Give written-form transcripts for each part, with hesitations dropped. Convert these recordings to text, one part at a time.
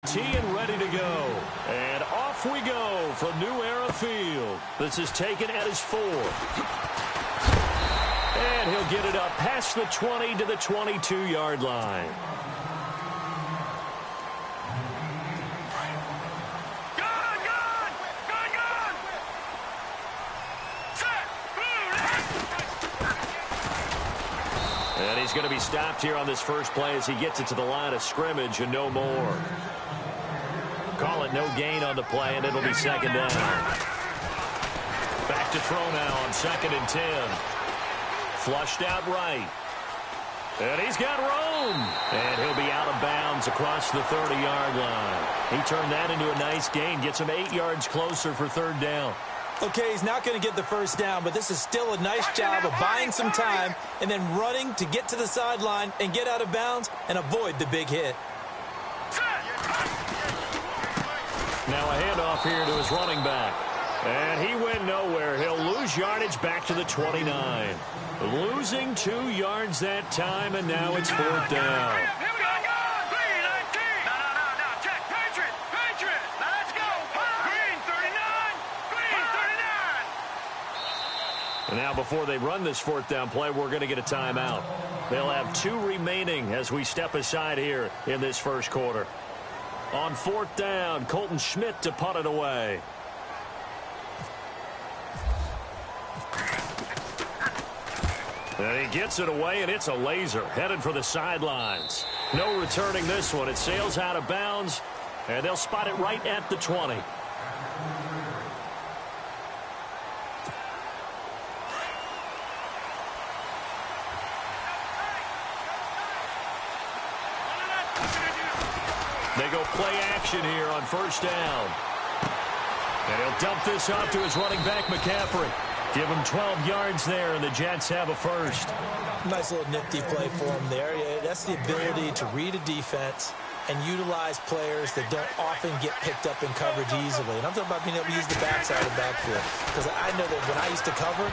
Tee and ready to go. And off we go from New Era Field. This is taken at his 4. And he'll get it up past the 20 to the 22-yard line. And he's going to be stopped here on this first play as he gets it to the line of scrimmage and no more. Call it no gain on the play, and it'll be second down. Back to throw now on 2nd and 10. Flushed out right. And he's got room. And he'll be out of bounds across the 30-yard line. He turned that into a nice gain. Gets him 8 yards closer for 3rd down. Okay, he's not going to get the first down, but this is still a nice job of buying some time and then running to get to the sideline and get out of bounds and avoid the big hit. Now a handoff here to his running back. And he went nowhere. He'll lose yardage back to the 29. Losing 2 yards that time, and now it's 4th down. And now before they run this 4th down play, we're going to get a timeout. They'll have 2 remaining as we step aside here in this first quarter. On 4th down, Colton Schmidt to punt it away. And he gets it away, and it's a laser headed for the sidelines. No returning this one. It sails out of bounds, and they'll spot it right at the 20. They go play action here on 1st down. And he'll dump this off to his running back, McCaffrey. Give him 12 yards there, and the Jets have a first. Nice little nifty play for him there. Yeah, that's the ability to read a defense and utilize players that don't often get picked up in coverage easily. And I'm talking about being able to use the backside of the backfield. Because I know that when I used to cover,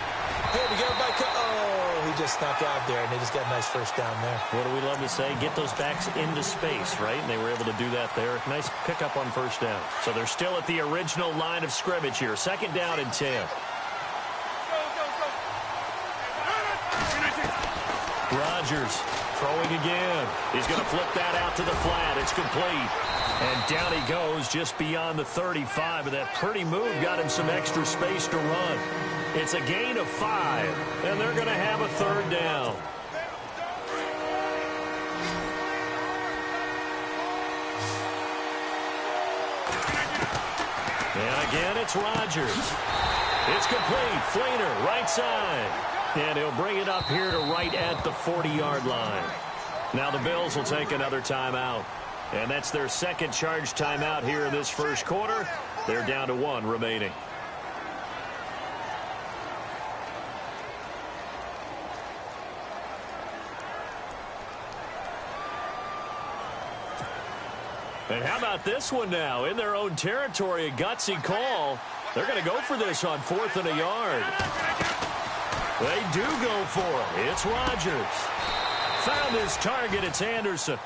hey, we got a back. Oh, he just snuck out there, and they just got a nice first down there. What do we love to say? Get those backs into space, right? And they were able to do that there. Nice pickup on 1st down. So they're still at the original line of scrimmage here. 2nd down and 10. Rodgers throwing again. He's going to flip that out to the flat. It's complete. And down he goes just beyond the 35. And that pretty move got him some extra space to run. It's a gain of 5. And they're going to have a 3rd down. And again, it's Rodgers. It's complete. Fleener, right side. And he'll bring it up here to right at the 40-yard line. Now the Bills will take another timeout. And that's their 2nd charge timeout here in this first quarter. They're down to 1 remaining. And how about this one now? In their own territory, a gutsy call. They're going to go for this on 4th and a yard. They do go for it. It's Rodgers. Found his target. It's Anderson.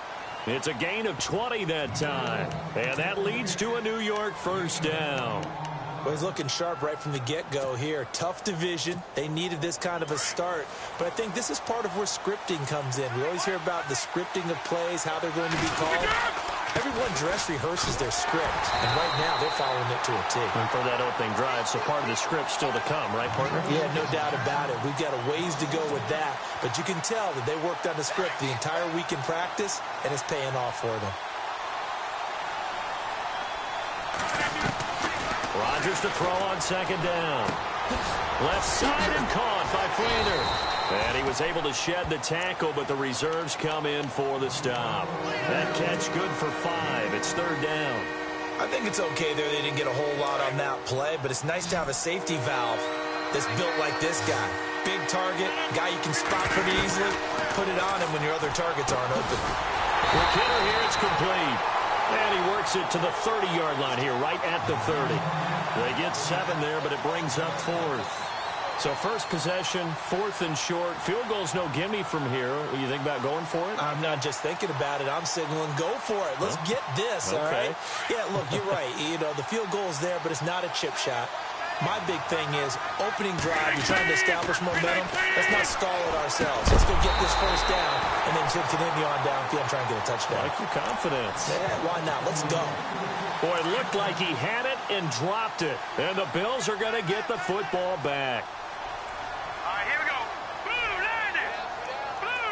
It's a gain of 20 that time. And that leads to a New York 1st down. Well, he's looking sharp right from the get-go here. Tough division. They needed this kind of a start. But I think this is part of where scripting comes in. We always hear about the scripting of plays, how they're going to be called. Everyone dress rehearses their script, and right now they're following it to a T. And for that opening drive, so part of the script still to come, right, partner? Yeah, no doubt about it. We've got a ways to go with that, but you can tell that they worked on the script the entire week in practice, and it's paying off for them. Rodgers to throw on 2nd down. Left side and caught by Fleener. And he was able to shed the tackle, but the reserves come in for the stop. That catch good for 5. It's 3rd down. I think it's okay there. They didn't get a whole lot on that play, but it's nice to have a safety valve that's built like this guy. Big target, guy you can spot pretty easily. Put it on him when your other targets aren't open. With Kittle here, it's complete. And he works it to the 30-yard line here, right at the 30. They get 7 there, but it brings up 4th. So first possession, 4th and short. Field goal's no gimme from here. What do you think about going for it? I'm not just thinking about it. I'm signaling go for it. Let's get this, all right? Yeah, look, you're right. You know, the field goal's there, but it's not a chip shot. My big thing is opening drive. You're trying to establish momentum. Let's not stall it ourselves. Let's go get this first down and then continue on downfield and try and get a touchdown. Like your confidence. Yeah, why not? Let's go. Boy, it looked like he had it and dropped it. And the Bills are going to get the football back. All right, here we go. Blue 90. Blue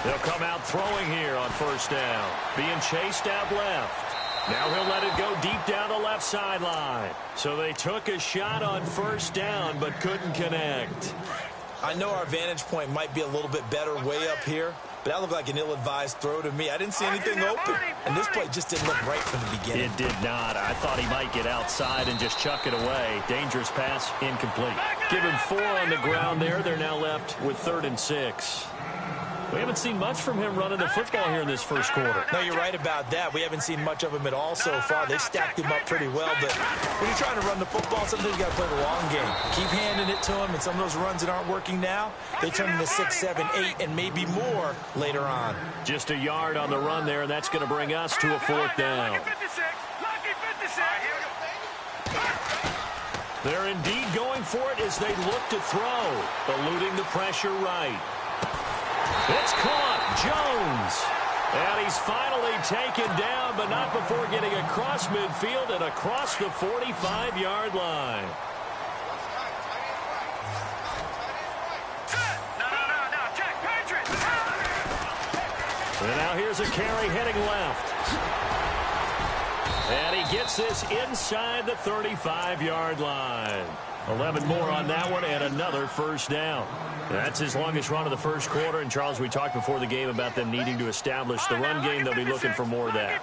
90. They'll come out throwing here on first down. Being chased out left. Now he'll let it go deep down the left sideline. So they took a shot on first down but couldn't connect. I know our vantage point might be a little bit better way up here, but that looked like an ill-advised throw to me. I didn't see anything open, and this play just didn't look right from the beginning. It did not. I thought he might get outside and just chuck it away. Dangerous pass, incomplete. Give him 4 on the ground there. They're now left with 3rd and 6. We haven't seen much from him running the football here in this first quarter. No, you're right about that. We haven't seen much of him at all so far. They've stacked him up pretty well, but when you're trying to run the football, sometimes you got to play the long game. Keep handing it to him, and some of those runs that aren't working now, they turn into 6, 7, 8, and maybe more later on. Just a yard on the run there, and that's going to bring us to a 4th down. Lucky 56. Lucky 56. They're indeed going for it as they look to throw, eluding the pressure right. It's caught. Jones. And he's finally taken down, but not before getting across midfield and across the 45-yard line. No. Check. Patriots. And now here's a carry heading left. And he gets this inside the 35-yard line. 11 more on that one and another first down. That's his longest run of the first quarter. And, Charles, we talked before the game about them needing to establish the run game. They'll be looking for more of that.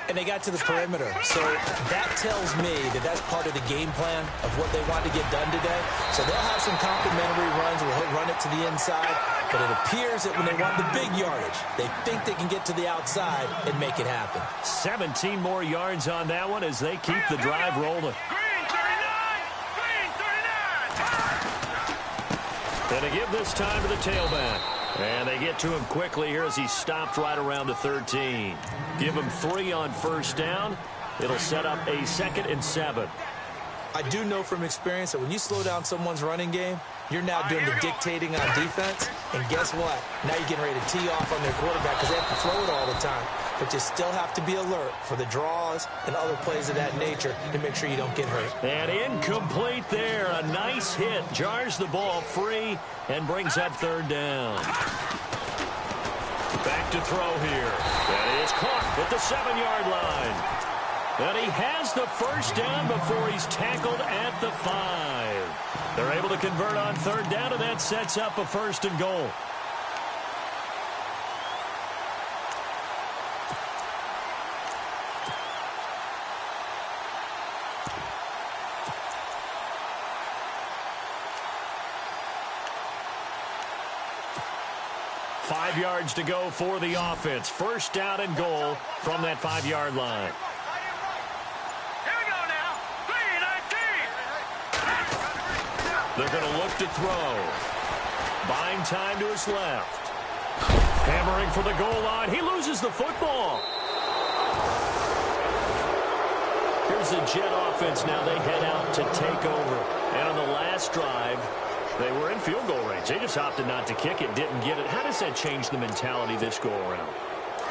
And they got to the perimeter. So that tells me that that's part of the game plan of what they want to get done today. So they'll have some complimentary runs where he'll run it to the inside. But it appears that when they want the big yardage, they think they can get to the outside and make it happen. 17 more yards on that one as they keep the drive rolling. And they give this time to the tailback. And they get to him quickly here as he stopped right around the 13. Give him 3 on first down. It'll set up a 2nd and 7. I do know from experience that when you slow down someone's running game, you're now doing the dictating on defense. And guess what? Now you're getting ready to tee off on their quarterback because they have to throw it all the time. But you still have to be alert for the draws and other plays of that nature to make sure you don't get hurt. And incomplete there. A nice hit. Jars the ball free and brings up 3rd down. Back to throw here. That is caught at the 7-yard line. And he has the first down before he's tackled at the 5. They're able to convert on 3rd down, and that sets up a 1st and goal. Five yards to go for the offense. First down and goal from that 5-yard line. Here we go now. 3-19. They're going to look to throw. Buying time to his left. Hammering for the goal line. He loses the football. Here's the Jet offense now. They head out to take over. And on the last drive, they were in field goal range. They just opted not to kick it, didn't get it. How does that change the mentality this go-around?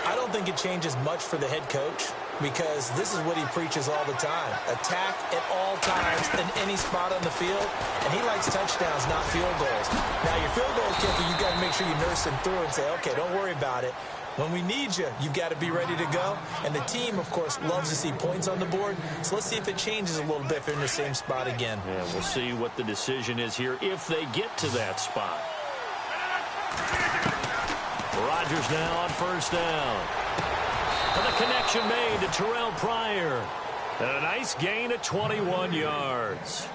I don't think it changes much for the head coach because this is what he preaches all the time. Attack at all times in any spot on the field, and he likes touchdowns, not field goals. Now, your field goal kicker, you got to make sure you nurse him through and say, okay, don't worry about it. When we need you, you've got to be ready to go. And the team, of course, loves to see points on the board. So let's see if it changes a little bit if they're in the same spot again. Yeah, we'll see what the decision is here if they get to that spot. Rodgers now on first down. And the connection made to Terrell Pryor. And a nice gain of 21 yards.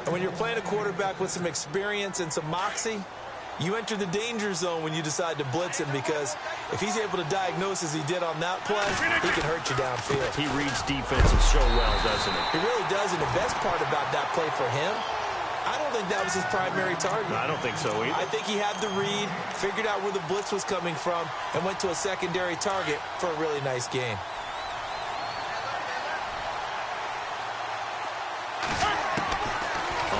And when you're playing a quarterback with some experience and some moxie, You enter the danger zone when you decide to blitz him, because if he's able to diagnose as he did on that play, he can hurt you downfield. He reads defenses so well, doesn't he? He really does, and the best part about that play for him, I don't think that was his primary target. I don't think so either. I think he had the read, figured out where the blitz was coming from, and went to a secondary target for a really nice gain.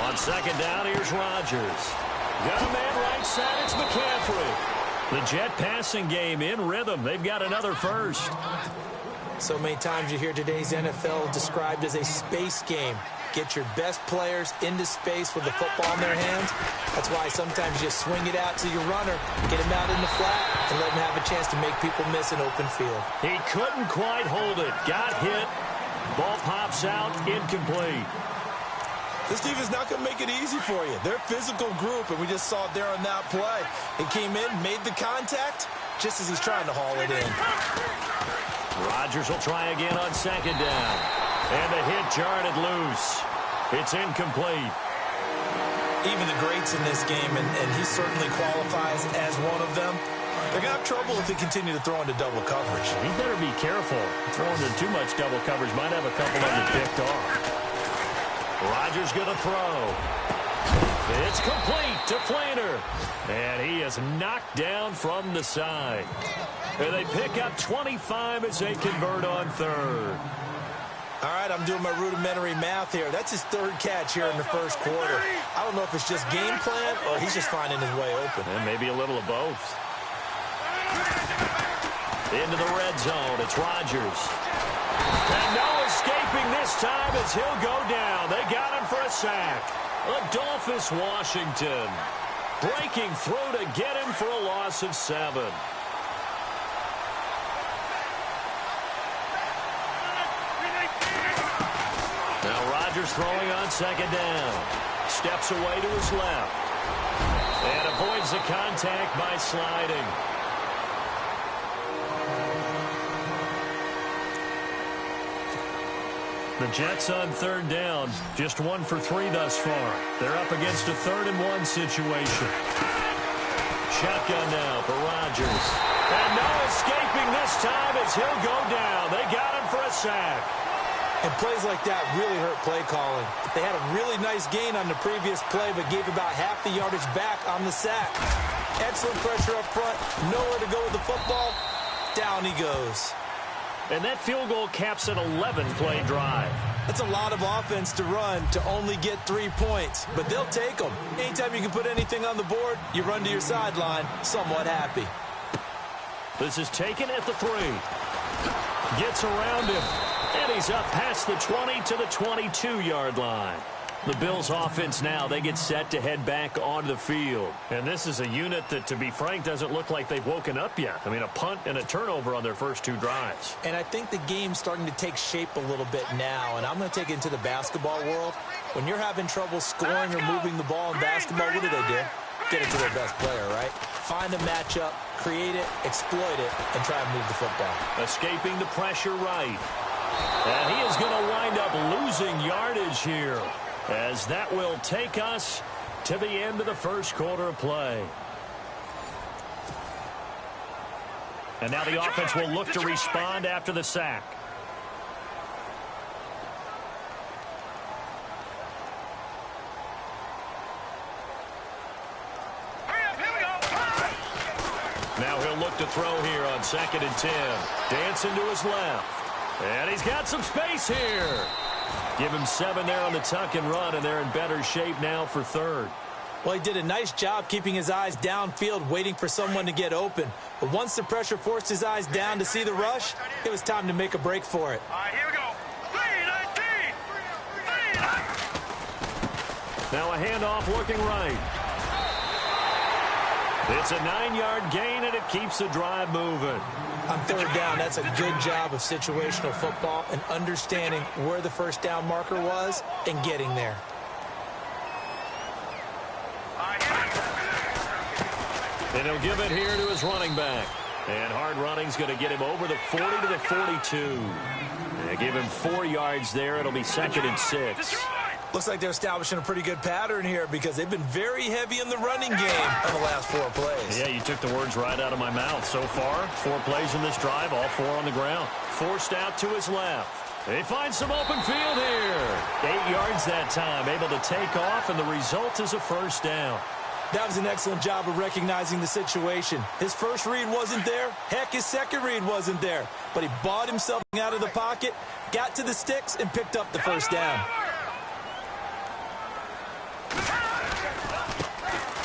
On second down, here's Rodgers. Got a man right side, it's McCaffrey. The Jet passing game in rhythm. They've got another first. So many times you hear today's NFL described as a space game. Get your best players into space with the football in their hands. That's why sometimes you swing it out to your runner, get him out in the flat, and let him have a chance to make people miss an open field. He couldn't quite hold it. Got hit. Ball pops out, incomplete. This team is not going to make it easy for you. They're a physical group, and we just saw it there on that play. He came in, made the contact, just as he's trying to haul it in. Rodgers will try again on second down. And the hit jarred it loose. It's incomplete. Even the greats in this game, and he certainly qualifies as one of them, they're going to have trouble if they continue to throw into double coverage. He better be careful. Throwing into too much double coverage might have a couple of them picked off. Rodgers going to throw. It's complete to Flainer. And he is knocked down from the side. And they pick up 25 as they convert on third. All right, I'm doing my rudimentary math here. That's his third catch here in the first quarter. I don't know if it's just game plan or he's just finding his way open. And maybe a little of both. Into the red zone. It's Rodgers. And no escaping this time as he'll go down. They got him for a sack. Adolphus Washington breaking through to get him for a loss of 7. Now Rodgers throwing on second down. Steps away to his left. And avoids the contact by sliding. The Jets on third down, just 1 for 3 thus far. They're up against a 3rd-and-1 situation. Shotgun now for Rodgers. And no escaping this time as he'll go down. They got him for a sack. And plays like that really hurt play calling. They had a really nice gain on the previous play, but gave about half the yardage back on the sack. Excellent pressure up front, nowhere to go with the football. Down he goes. And that field goal caps an 11-play drive. That's a lot of offense to run to only get 3 points, but they'll take them. Anytime you can put anything on the board, you run to your sideline somewhat happy. This is taken at the 3. Gets around him, and he's up past the 20 to the 22-yard line. The Bills offense now, they get set to head back onto the field. And this is a unit that, to be frank, doesn't look like they've woken up yet. I mean, a punt and a turnover on their first 2 drives. And I think the game's starting to take shape a little bit now, and I'm going to take it into the basketball world. When you're having trouble scoring or moving the ball in basketball, what do? Get it to their best player, right? Find a matchup, create it, exploit it, and try and move the football. Escaping the pressure right. And he is going to wind up losing yardage here, as that will take us to the end of the first quarter of play. And now the offense will look to respond after the sack. Now he'll look to throw here on 2nd and 10. Dancing to his left. And he's got some space here. Give him 7 there on the tuck and run, and they're in better shape now for third. Well, he did a nice job keeping his eyes downfield, waiting for someone to get open. But once the pressure forced his eyes down to see the rush, it was time to make a break for it. All right, here we go. 3-19. Now a handoff looking right. It's a 9-yard gain, and it keeps the drive moving. On third down, that's a good job of situational football and understanding where the first down marker was and getting there. And he'll give it here to his running back. And hard running's going to get him over the 40 to the 42. They give him 4 yards there. It'll be 2nd and 6. Looks like they're establishing a pretty good pattern here because they've been very heavy in the running game in the last 4 plays. Yeah, you took the words right out of my mouth. So far, 4 plays in this drive, all 4 on the ground. Forced out to his left. They find some open field here. 8 yards that time, able to take off, and the result is a first down. That was an excellent job of recognizing the situation. His first read wasn't there. Heck, his second read wasn't there. But he bought himself out of the pocket, got to the sticks, and picked up the first down.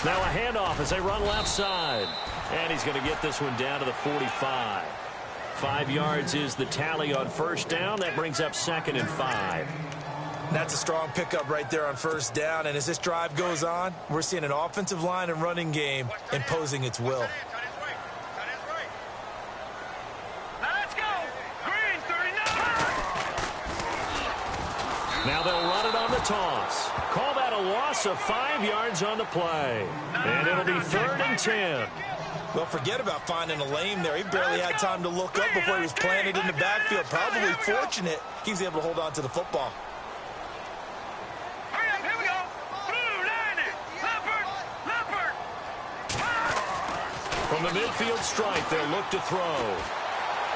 Now a handoff as they run left side. And he's going to get this one down to the 45. 5 yards is the tally on first down. That brings up 2nd and 5. That's a strong pickup right there on first down. And as this drive goes on, we're seeing an offensive line and running game imposing its will. Now let's go. Green, 39. Now they'll run it on the toss. Call that a loss of 5 yards on the play. And it'll be 3rd and 10. Well, forget about finding a lane there. He barely had time to look up before he was planted in the backfield. Probably fortunate he was able to hold on to the football. Hurry up, here we go. Blue, 90. Leopard. From the midfield stripe, they'll look to throw.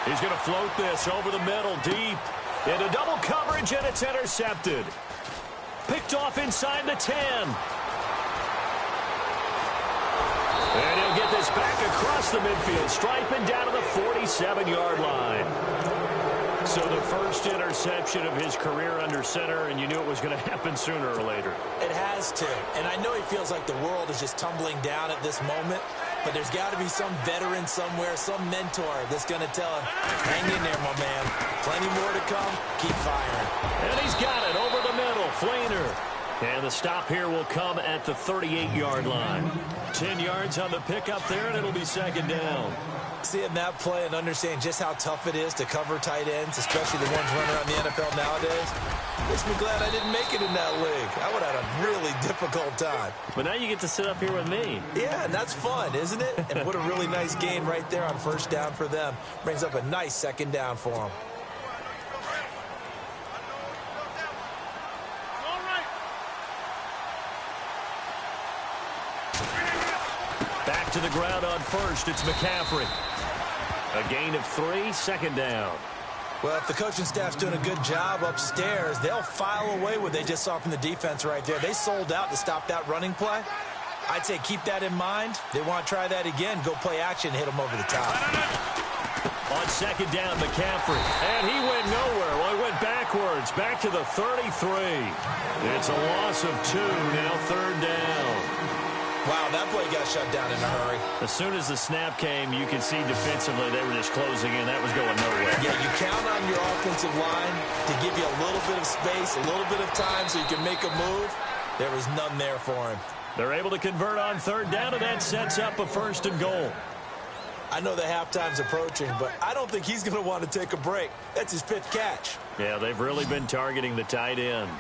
He's going to float this over the middle, deep. Into double coverage, and it's intercepted. Picked off inside the 10. And he'll get this back across the midfield stripe and down to the 47-yard line. So the first interception of his career under center, and you knew it was going to happen sooner or later. It has to. And I know he feels like the world is just tumbling down at this moment, but there's got to be some veteran somewhere, some mentor that's going to tell him, hang in there, my man. Plenty more to come. Keep firing. And he's got it over the middle. Flainer. And the stop here will come at the 38-yard line. 10 yards on the pickup there, and it'll be 2nd down. Seeing that play and understanding just how tough it is to cover tight ends, especially the ones running around the NFL nowadays, makes me glad I didn't make it in that league. I would have had a really difficult time. But now you get to sit up here with me. Yeah, and that's fun, isn't it? And what a really nice gain right there on first down for them. Brings up a nice 2nd down for them. Back to the ground on first. It's McCaffrey. A gain of 3, 2nd down. Well, if the coaching staff's doing a good job upstairs, they'll file away what they just saw from the defense right there. They sold out to stop that running play. I'd say keep that in mind. They want to try that again. Go play action, hit them over the top. On 2nd down, McCaffrey. And he went nowhere. Well, he went backwards. Back to the 33. It's a loss of 2. Now 3rd down. Wow, that play got shut down in a hurry. As soon as the snap came, you could see defensively they were just closing in. That was going nowhere. Yeah, you count on your offensive line to give you a little bit of space, a little bit of time so you can make a move. There was none there for him. They're able to convert on 3rd down, and that sets up a 1st and goal. I know the halftime's approaching, but I don't think he's going to want to take a break. That's his 5th catch. Yeah, they've really been targeting the tight end.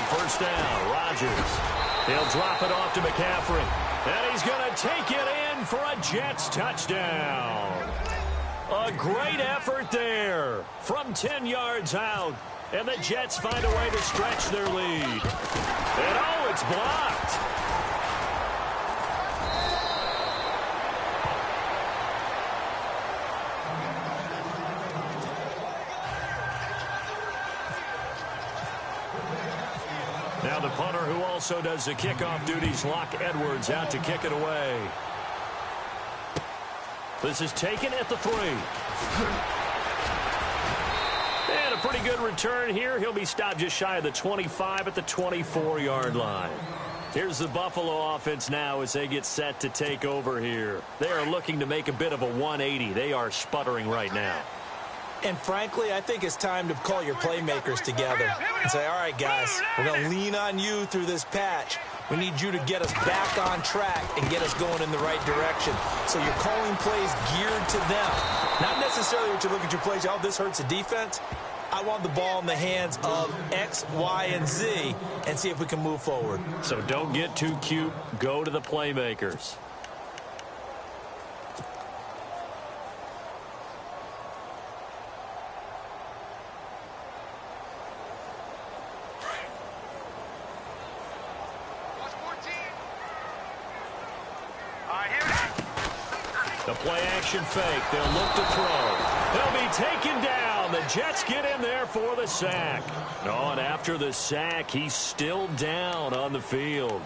First down, Rodgers. He'll drop it off to McCaffrey. And he's going to take it in for a Jets touchdown. A great effort there from 10 yards out. And the Jets find a way to stretch their lead. And oh, it's blocked. Now the punter, who also does the kickoff duties, Locke Edwards, out to kick it away. This is taken at the 3. And a pretty good return here. He'll be stopped just shy of the 25 at the 24-yard line. Here's the Buffalo offense now as they get set to take over here. They are looking to make a bit of a 180. They are sputtering right now. And frankly, I think it's time to call your playmakers together and say, all right, guys, we're going to lean on you through this patch. We need you to get us back on track and get us going in the right direction. So you're calling plays geared to them. Not necessarily what you look at your plays, oh, this hurts the defense. I want the ball in the hands of X, Y, and Z and see if we can move forward. So don't get too cute. Go to the playmakers. The play-action fake. They'll look to throw. They'll be taken down. The Jets get in there for the sack. Oh, and after the sack, he's still down on the field.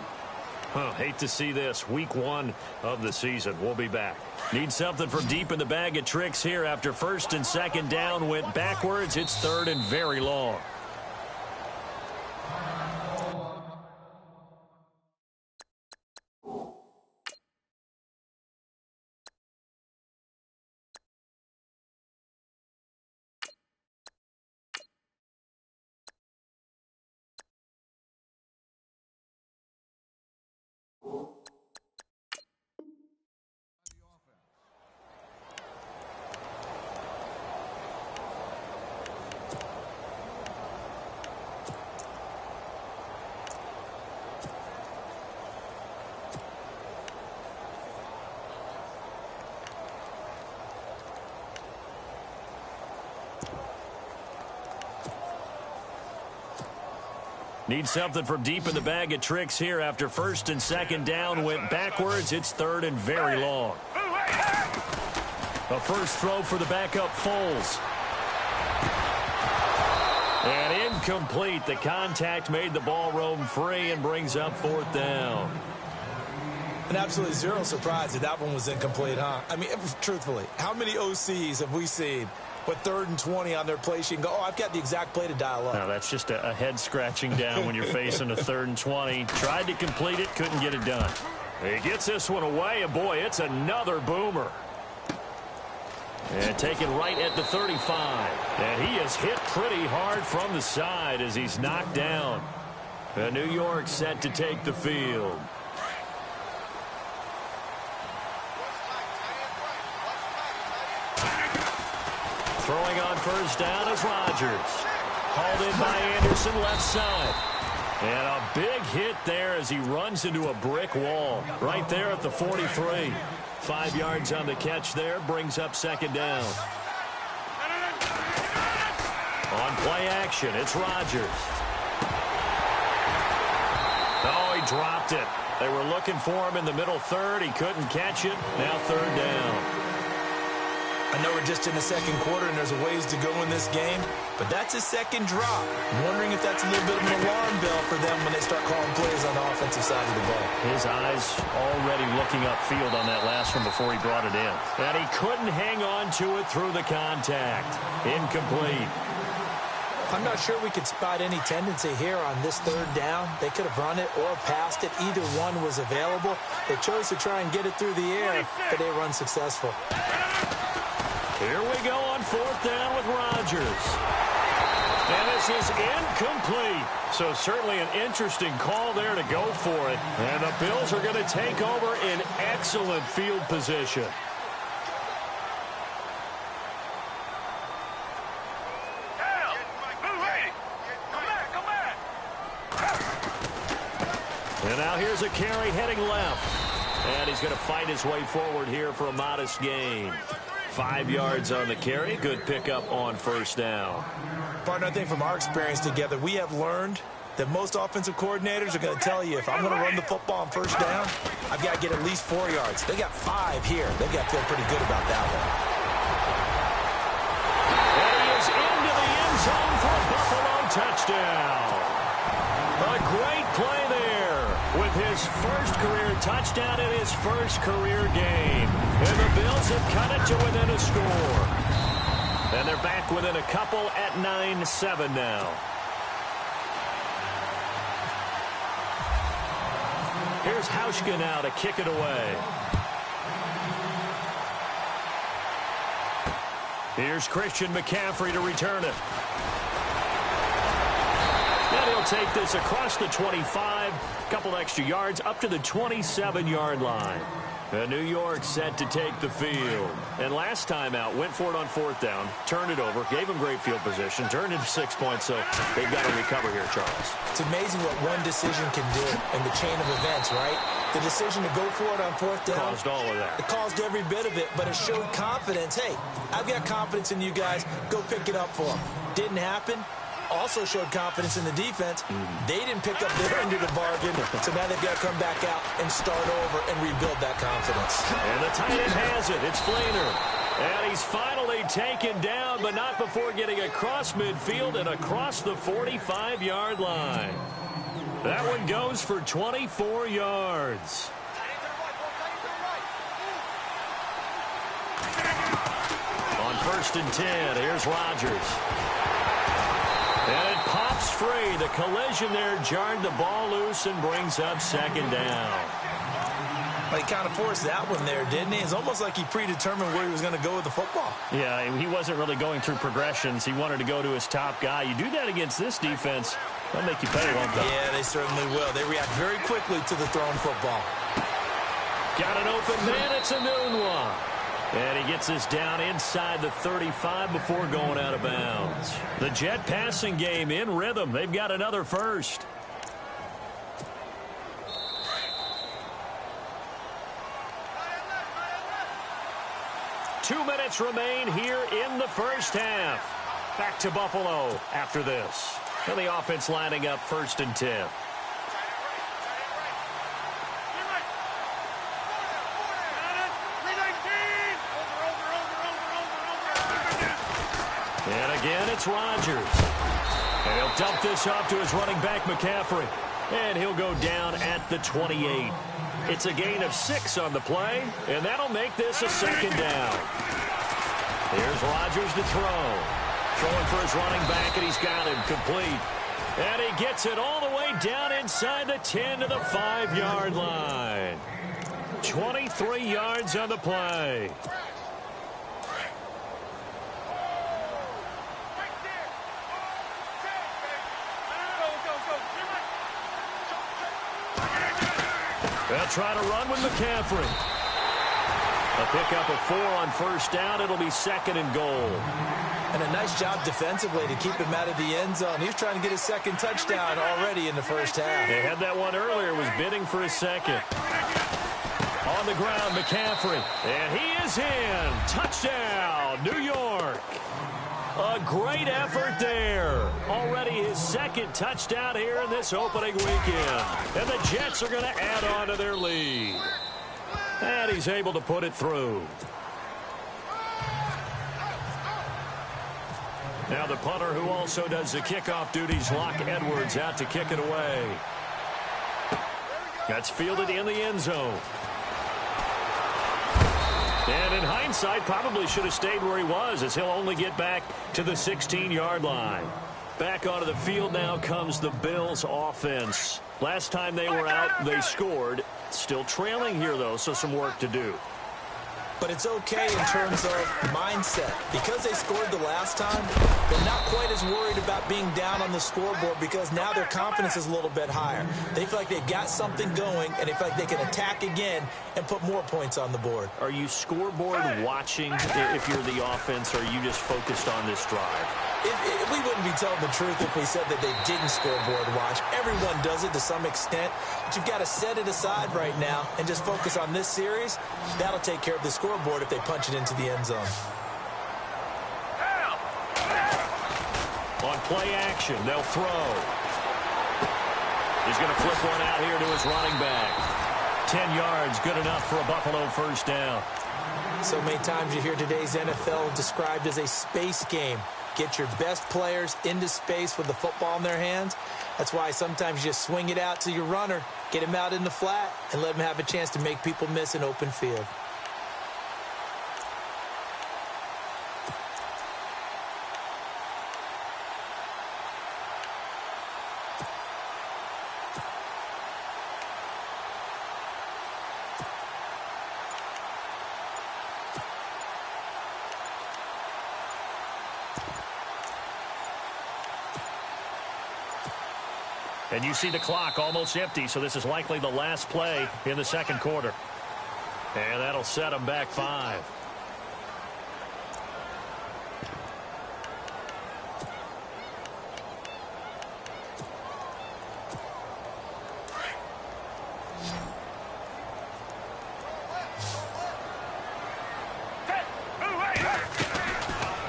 Hate to see this. Week 1 of the season. We'll be back. Need something from deep in the bag of tricks here after first and second down went backwards. It's third and very long. Need something from deep in the bag of tricks here after first and second down went backwards. It's third and very long. A first throw for the backup Foles. And incomplete. The contact made the ball roam free and brings up fourth down. And absolutely zero surprise that one was incomplete, huh? I mean, truthfully, how many OCs have we seen with 3rd and 20 on their play sheet and go, oh, I've got the exact play to dial up? No, that's just a head scratching down when you're facing a 3rd and 20. Tried to complete it, couldn't get it done. He gets this one away, and boy, it's another boomer. And taken right at the 35. And he is hit pretty hard from the side as he's knocked down. And New York set to take the field. Throwing on first down is Rodgers. Hauled in by Anderson, left side. And a big hit there as he runs into a brick wall. Right there at the 43. 5 yards on the catch there, brings up second down. On play action, it's Rodgers. Oh, he dropped it. They were looking for him in the middle third. He couldn't catch it. Now third down. I know we're just in the second quarter and there's a ways to go in this game, but that's his second drop. I'm wondering if that's a little bit of an alarm bell for them when they start calling plays on the offensive side of the ball. His eyes already looking upfield on that last one before he brought it in. And he couldn't hang on to it through the contact. Incomplete. I'm not sure we could spot any tendency here on this third down. They could have run it or passed it. Either one was available. They chose to try and get it through the air, but they were unsuccessful. Here we go on fourth down with Rodgers. And this is incomplete. So certainly an interesting call there to go for it. And the Bills are going to take over in excellent field position. And now here's a carry heading left. And he's going to fight his way forward here for a modest gain. 5 yards on the carry. Good pickup on first down. Partner, I think from our experience together, we have learned that most offensive coordinators are going to tell you, if I'm going to run the football on first down, I've got to get at least 4 yards. They got 5 here. They've got to feel pretty good about that one. And he is into the end zone for a Buffalo touchdown. A great play there with his first career touchdown in his first career game. And the Bills have cut it to within a score. And they're back within a couple at 9-7 now. Here's Hauschka now to kick it away. Here's Christian McCaffrey to return it. And he'll take this across the 25, couple extra yards up to the 27-yard line. New York set to take the field. And last time out, went for it on fourth down, turned it over, gave them great field position, turned into 6 points, so they've got to recover here, Charles. It's amazing what one decision can do in the chain of events, right? The decision to go for it on fourth down caused all of that. It caused every bit of it, but it showed confidence. Hey, I've got confidence in you guys. Go pick it up for them. Didn't happen. also showed confidence in the defense. They didn't pick up their end of the bargain, so now they've got to come back out and start over and rebuild that confidence. And the tight end has it. It's Flainer. And he's finally taken down, but not before getting across midfield and across the 45-yard line. That one goes for 24 yards. On 1st and 10, here's Rodgers. And it pops free. The collision there jarred the ball loose and brings up 2nd down. Well, he kind of forced that one there, didn't he? It's almost like he predetermined where he was going to go with the football. Yeah, he wasn't really going through progressions. He wanted to go to his top guy. You do that against this defense, they'll make you pay, won't they? Yeah, they certainly will. They react very quickly to the thrown football. Got an open man. It's a noon one. And he gets this down inside the 35 before going out of bounds. The Jet passing game in rhythm. They've got another first. Two minutes remain here in the first half. Back to Buffalo after this. And the offense lining up 1st and 10. And again, it's Rodgers. And he'll dump this off to his running back, McCaffrey. And he'll go down at the 28. It's a gain of 6 on the play, and that'll make this a 2nd down. Here's Rodgers to throw. Throwing for his running back, and he's got him complete. And he gets it all the way down inside the 10 to the 5-yard line. 23 yards on the play. They'll try to run with McCaffrey. A pickup of 4 on 1st down. It'll be 2nd and goal. And a nice job defensively to keep him out of the end zone. He was trying to get his 2nd touchdown already in the first half. They had that one earlier, was bidding for his 2nd. On the ground, McCaffrey. And he is in. Touchdown, New York. A great effort there. Already his 2nd touchdown here in this opening weekend. And the Jets are going to add on to their lead. And he's able to put it through. Now the punter who also does the kickoff duties, Locke Edwards, out to kick it away. That's fielded in the end zone. And in hindsight, probably should have stayed where he was, as he'll only get back to the 16-yard line. Back onto the field now comes the Bills offense. Last time they were out, they scored. Still trailing here, though, so some work to do. But it's okay in terms of mindset. Because they scored the last time, they're not quite as worried about being down on the scoreboard because now their confidence is a little bit higher. They feel like they've got something going, and they feel like they can attack again and put more points on the board. Are you scoreboard watching if you're the offense, or are you just focused on this drive? We wouldn't be telling the truth if we said that they didn't scoreboard watch. Everyone does it to some extent, but you've got to set it aside right now and just focus on this series. That'll take care of the scoreboard if they punch it into the end zone. On play action, they'll throw. He's going to flip one out here to his running back. 10 yards, good enough for a Buffalo first down. So many times you hear today's NFL described as a space game. Get your best players into space with the football in their hands. That's why sometimes you just swing it out to your runner, get him out in the flat, and let him have a chance to make people miss an open field. And you see the clock almost empty, so this is likely the last play in the second quarter. And that'll set them back 5.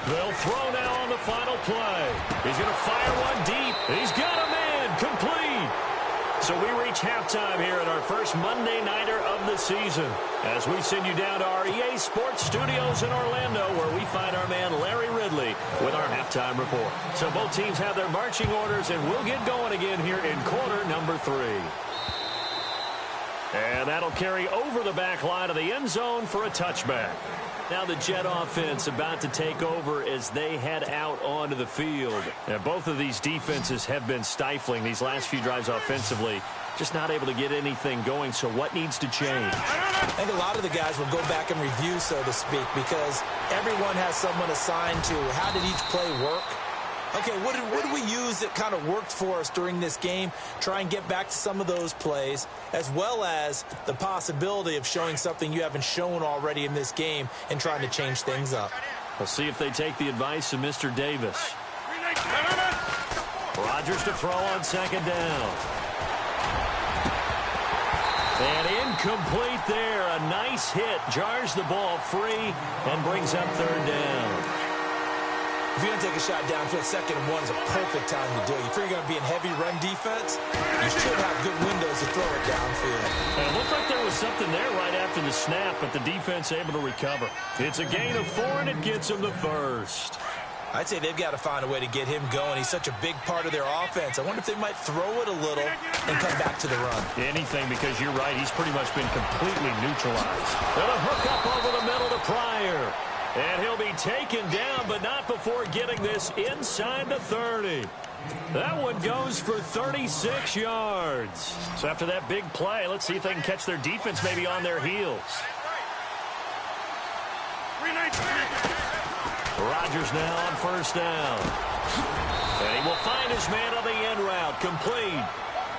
They'll throw now on the final play. He's going to fire one deep. He's got a man. Complete. So we reach halftime here at our first Monday Nighter of the season as we send you down to our EA Sports Studios in Orlando where we find our man Larry Ridley with our halftime report. So both teams have their marching orders, and we'll get going again here in quarter number 3. And that'll carry over the back line of the end zone for a touchback. Now the Jet offense about to take over as they head out onto the field. And both of these defenses have been stifling these last few drives offensively. Just not able to get anything going, so what needs to change? I think a lot of the guys will go back and review, so to speak, because everyone has someone assigned to how did each play work. Okay, what did we use that kind of worked for us during this game? Try and get back to some of those plays, as well as the possibility of showing something you haven't shown already in this game and trying to change things up. We'll see if they take the advice of Mr. Davis. Rodgers to throw on second down. And incomplete there. A nice hit. Jars the ball free and brings up third down. If you're going to take a shot downfield, 2nd and 1 is a perfect time to do it. If you're going to be in heavy run defense, you should have good windows to throw it downfield. And it looked like there was something there right after the snap, but the defense able to recover. It's a gain of 4, and it gets them the first. I'd say they've got to find a way to get him going. He's such a big part of their offense. I wonder if they might throw it a little and come back to the run. Anything, because you're right. He's pretty much been completely neutralized. And a hook up over the middle to Pryor. And he'll be taken down, but not before getting this inside the 30. That one goes for 36 yards. So after that big play, let's see if they can catch their defense maybe on their heels. Rodgers now on first down. And he will find his man on the end route, complete.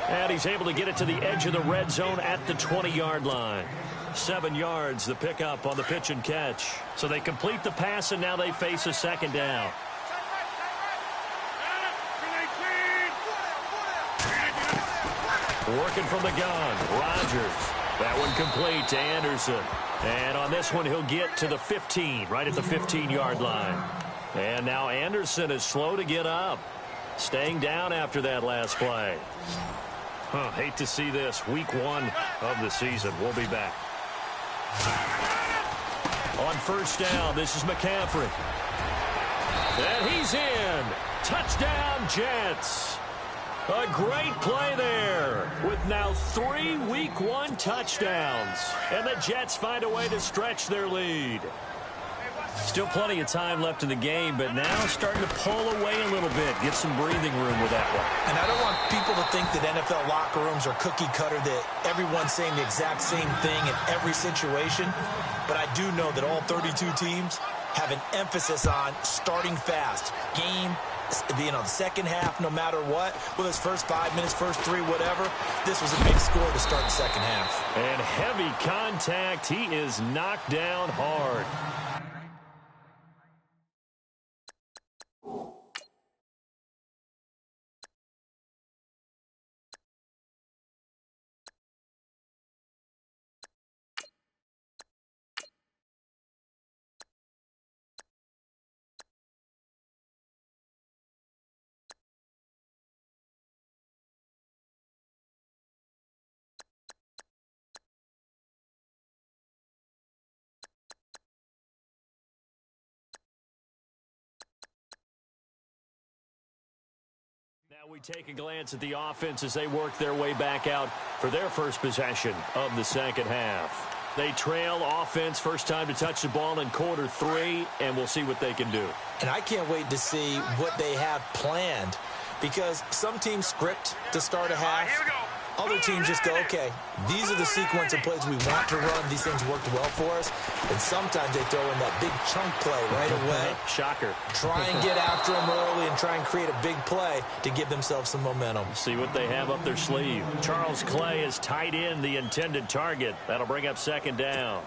And he's able to get it to the edge of the red zone at the 20-yard line. 7 yards, the pickup on the pitch and catch. So they complete the pass, and now they face a second down. Working from the gun, Rodgers. That one complete to Anderson. And on this one, he'll get to the 15, right at the 15-yard line. And now Anderson is slow to get up. Staying down after that last play. Hate to see this. Week 1 of the season. We'll be back. On first down, this is McCaffrey. And he's in. Touchdown, Jets. A great play there with now 3 Week 1 touchdowns. And the Jets find a way to stretch their lead. Still plenty of time left in the game, but now starting to pull away a little bit. Get some breathing room with that one. And I don't want people to think that NFL locker rooms are cookie cutter, that everyone's saying the exact same thing in every situation. But I do know that all 32 teams have an emphasis on starting fast. Game, the second half, no matter what, whether it's first 5 minutes, first 3, whatever, this was a big score to start the second half. And heavy contact. He is knocked down hard. Now we take a glance at the offense as they work their way back out for their first possession of the second half. They trail offense, first time to touch the ball in quarter 3, and we'll see what they can do. And I can't wait to see what they have planned, because some teams script to start a half. Here we go. Other teams just go, okay, these are the sequence of plays we want to run. These things worked well for us. And sometimes they throw in that big chunk play right away. Shocker. Try and get after them early and try and create a big play to give themselves some momentum. See what they have up their sleeve. Charles Clay is tight in the intended target. That'll bring up second down.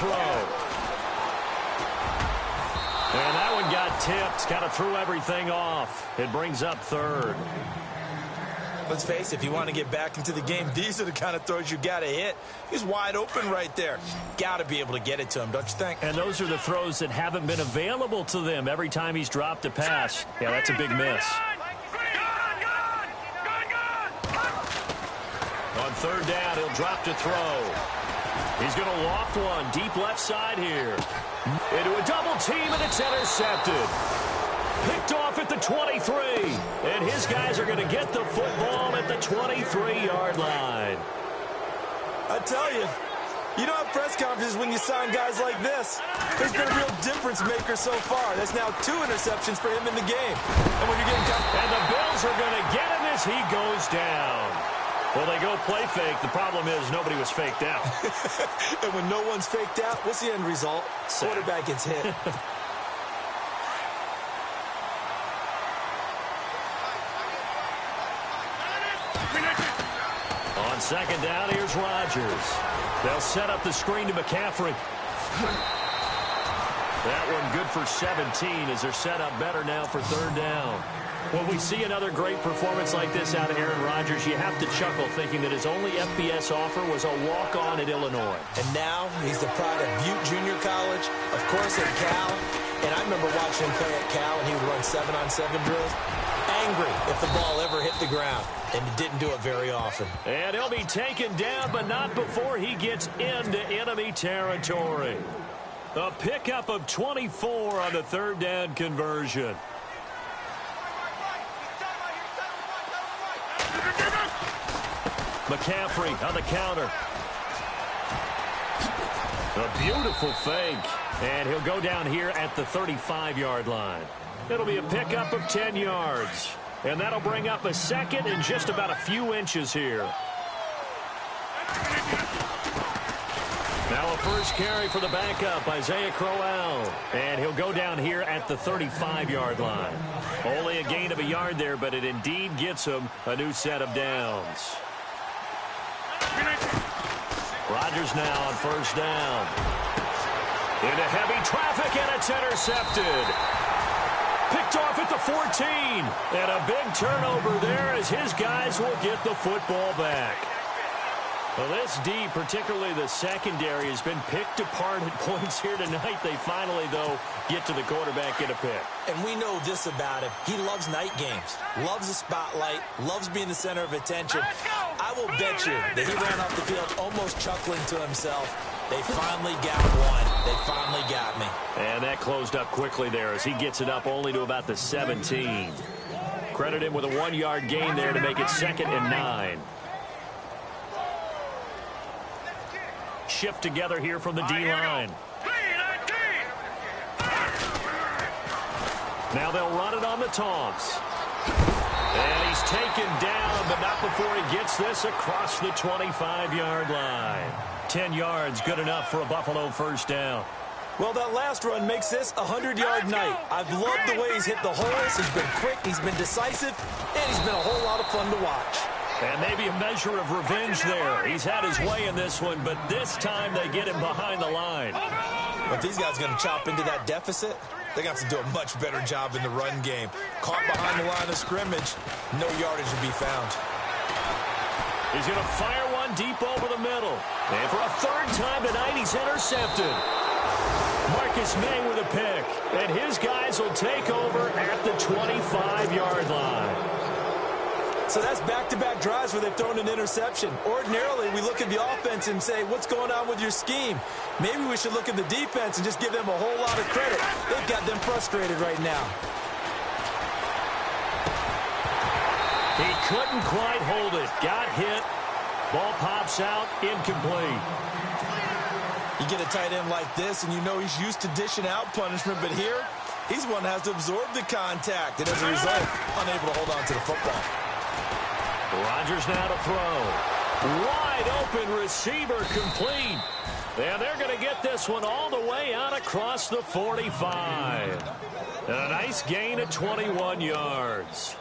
throw. And that one got tipped, kind of threw everything off. It brings up third. Let's face it, if you want to get back into the game, these are the kind of throws you got to hit. He's wide open right there. Got to be able to get it to him, don't you think? And those are the throws that haven't been available to them every time he's dropped a pass. Yeah, that's a big miss. On third down, he'll drop to throw. He's going to loft one deep left side here. Into a double team, and it's intercepted. Picked off at the 23. And his guys are going to get the football at the 23-yard line. I tell you, you don't have press conferences when you sign guys like this. There's been a real difference maker so far. That's now 2 interceptions for him in the game. And when you're getting and the Bills are going to get him as he goes down. Well, they go play fake. The problem is nobody was faked out. And when no one's faked out, what's the end result? Quarterback gets hit. On second down, here's Rodgers. They'll set up the screen to McCaffrey. That one good for 17 as they're set up better now for third down. When we see another great performance like this out of Aaron Rodgers, you have to chuckle thinking that his only FBS offer was a walk-on at Illinois. And now he's the pride of Butte Junior College, of course at Cal. And I remember watching him play at Cal, and he would run 7-on-7 drills. Angry if the ball ever hit the ground, and he didn't do it very often. And he'll be taken down, but not before he gets into enemy territory. A pickup of 24 on the third down conversion. McCaffrey on the counter. A beautiful fake. And he'll go down here at the 35-yard line. It'll be a pickup of 10 yards. And that'll bring up a second and just about a few inches here. Now a first carry for the backup, Isaiah Crowell. And he'll go down here at the 35-yard line. Only a gain of a yard there, but it indeed gets him a new set of downs. Rodgers now on first down. Into heavy traffic, and it's intercepted. Picked off at the 14. And a big turnover there as his guys will get the football back. Well, this D, particularly the secondary, has been picked apart at points here tonight. They finally, though, get to the quarterback in a pick. And we know this about him. He loves night games, loves the spotlight, loves being the center of attention. I will bet you that he ran off the field almost chuckling to himself. They finally got one. They finally got me. And that closed up quickly there as he gets it up only to about the 17. Credit him with a 1-yard gain there to make it 2nd and 9. Shift together here from the D-line. Now they'll run it on the taunts. And he's taken down, but not before he gets this across the 25-yard line. 10 yards, good enough for a Buffalo first down. Well, that last run makes this a 100-yard night. I've loved the way he's hit the holes. He's been quick, he's been decisive, and he's been a whole lot of fun to watch. And maybe a measure of revenge there. He's had his way in this one, but this time they get him behind the line. If these guys are going to chop into that deficit, they're going to have to do a much better job in the run game. Caught behind the line of scrimmage, no yardage to be found. He's going to fire one deep over the middle. And for a third time tonight, he's intercepted. Marcus May with a pick. And his guys will take over at the 25-yard line. So that's back-to-back drives where they've thrown an interception. Ordinarily, we look at the offense and say, what's going on with your scheme? Maybe we should look at the defense and just give them a whole lot of credit. They've got them frustrated right now. He couldn't quite hold it. Got hit. Ball pops out. Incomplete. You get a tight end like this, and you know he's used to dishing out punishment, but here, he's one that has to absorb the contact, and as a result, unable to hold on to the football. Rodgers now to throw. Wide open receiver complete. And they're going to get this one all the way out across the 45. And a nice gain of 21 yards.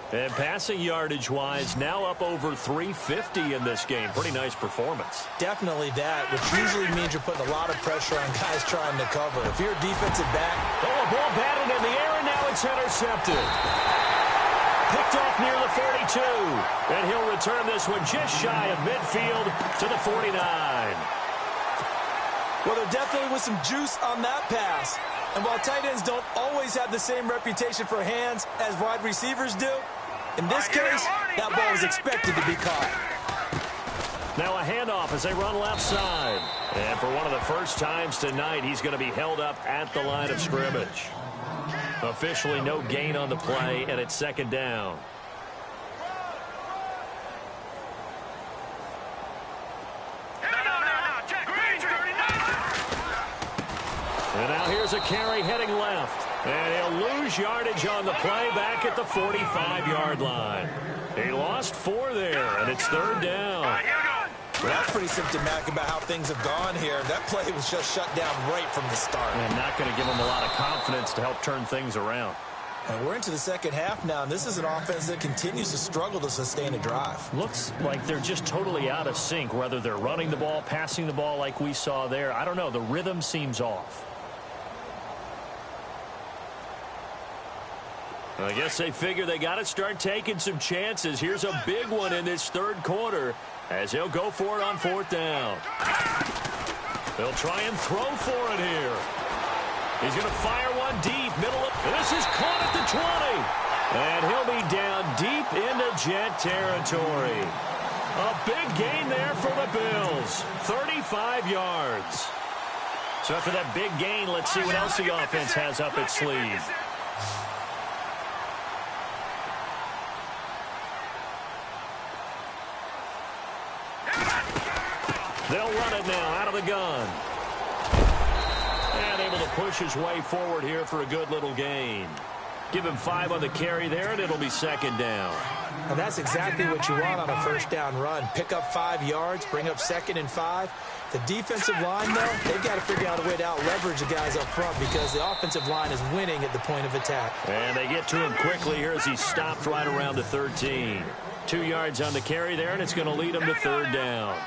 And passing yardage-wise, now up over 350 in this game. Pretty nice performance. Definitely that, which usually means you're putting a lot of pressure on guys trying to cover. If you're a defensive back... Oh, a ball batted in the air, and now it's intercepted. Picked off near the 42. And he'll return this one just shy of midfield to the 49. Well, there definitely was some juice on that pass. And while tight ends don't always have the same reputation for hands as wide receivers do, in this case, that ball was expected to be caught. Now a handoff as they run left side. And for one of the first times tonight, he's going to be held up at the line of scrimmage. Officially no gain on the play, and it's second down. And now here's a carry heading left. And he'll lose yardage on the play back at the 45-yard line. He lost 4 there, and it's third down. Well, that's pretty symptomatic about how things have gone here. That play was just shut down right from the start. And not going to give him a lot of confidence to help turn things around. And we're into the second half now, and this is an offense that continues to struggle to sustain a drive. Looks like they're just totally out of sync, whether they're running the ball, passing the ball like we saw there. I don't know. The rhythm seems off. I guess they figure they got to start taking some chances. Here's a big one in this third quarter as he'll go for it on fourth down. They'll try and throw for it here. He's going to fire one deep, middle of... This is caught at the 20. And he'll be down deep into Jet territory. A big gain there for the Bills. 35 yards. So after that big gain, let's see what else the offense has up its sleeve. They'll run it now out of the gun. And able to push his way forward here for a good little gain. Give him 5 on the carry there, and it'll be second down. And that's exactly what you want on a first down run. Pick up 5 yards, bring up 2nd and 5. The defensive line, though, they've got to figure out a way to out-leverage the guys up front because the offensive line is winning at the point of attack. And they get to him quickly here as he stopped right around the 13. 2 yards on the carry there, and it's going to lead him to third down.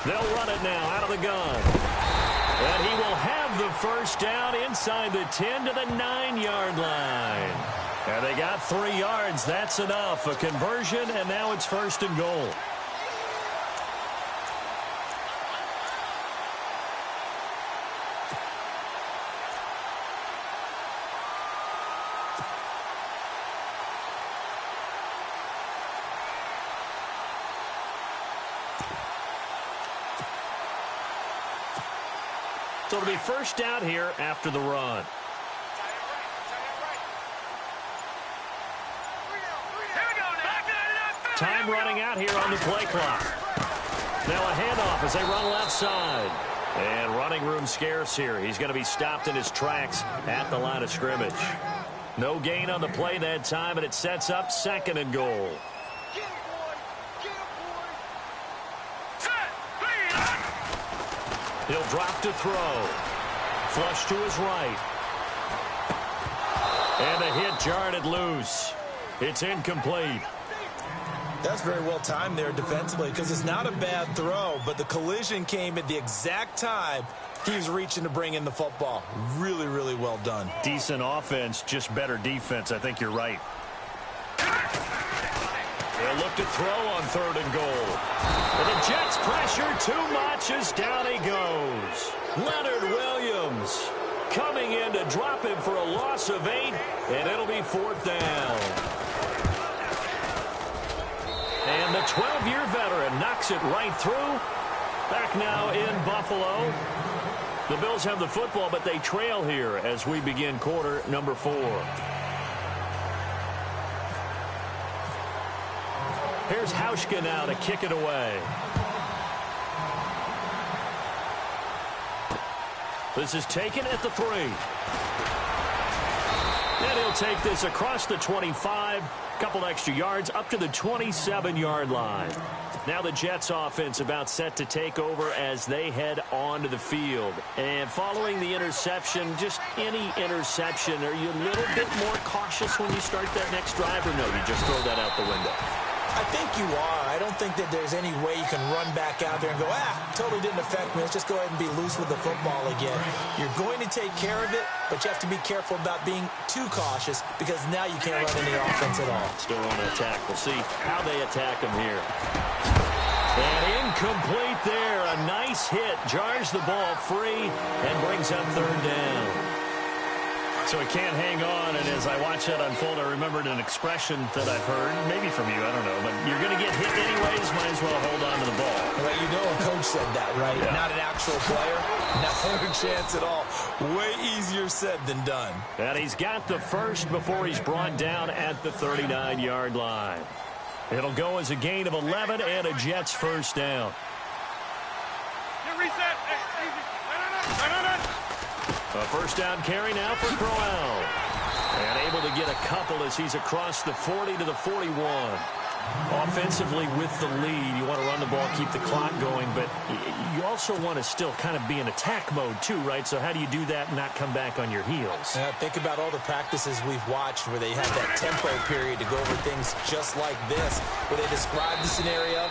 They'll run it now out of the gun. And he will have the first down inside the 10 to the 9-yard line. And they got 3 yards. That's enough. A conversion, and now it's first and goal. So it'll be first down here after the run. Time running out here on the play clock. Now a handoff as they run left side. And running room scarce here. He's going to be stopped in his tracks at the line of scrimmage. No gain on the play that time, and it sets up second and goal. He'll drop to throw. Flush to his right. And the hit jarred it loose. It's incomplete. That's very well timed there defensively because it's not a bad throw, but the collision came at the exact time he was reaching to bring in the football. Really, really well done. Decent offense, just better defense. I think you're right. They'll look to throw on third and goal. And the Jets pressure too much as down he goes. Leonard Williams coming in to drop him for a loss of 8, and it'll be fourth down. And the 12-year veteran knocks it right through. Back now in Buffalo. The Bills have the football, but they trail here as we begin quarter number 4. Here's Hauschka now to kick it away. This is taken at the 3. And he'll take this across the 25, couple extra yards up to the 27-yard line. Now the Jets offense about set to take over as they head onto the field. And following the interception, just any interception, are you a little bit more cautious when you start that next drive, or no, you just throw that out the window? I think you are. I don't think that there's any way you can run back out there and go, totally didn't affect me. Let's just go ahead and be loose with the football again. You're going to take care of it, but you have to be careful about being too cautious because now you can't run any offense at all. Still on an attack. We'll see how they attack him here. And incomplete there. A nice hit. Jars the ball free and brings up third down. So he can't hang on, and as I watch that unfold, I remembered an expression that I've heard, maybe from you, I don't know, but you're going to get hit anyways, might as well hold on to the ball. Well, you know a coach said that, right? Yeah. Not an actual player. Not a chance at all. Way easier said than done. And he's got the first before he's brought down at the 39-yard line. It'll go as a gain of 11 and a Jets first down. Reset. Hey, easy. No. A first down carry now for Crowell. And able to get a couple as he's across the 40 to the 41. Offensively with the lead, you want to run the ball, keep the clock going, but you also want to still kind of be in attack mode too, right? So how do you do that and not come back on your heels? Think about all the practices we've watched where they have that tempo period to go over things just like this, where they describe the scenario,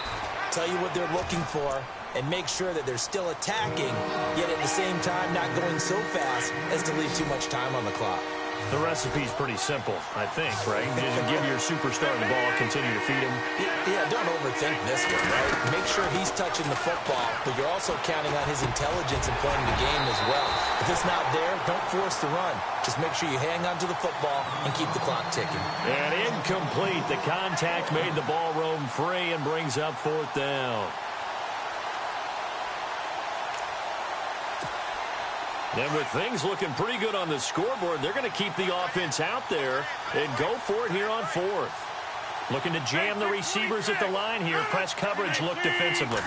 tell you what they're looking for, and make sure that they're still attacking, yet at the same time not going so fast as to leave too much time on the clock. The recipe's pretty simple, I think, right? Just give your superstar the ball, continue to feed him. Yeah, don't overthink this one, right? Make sure he's touching the football, but you're also counting on his intelligence and playing the game as well. If it's not there, don't force the run. Just make sure you hang on to the football and keep the clock ticking. And incomplete. The contact made the ball roam free and brings up fourth down. And with things looking pretty good on the scoreboard, they're going to keep the offense out there and go for it here on fourth. Looking to jam the receivers at the line here. Press coverage look defensively.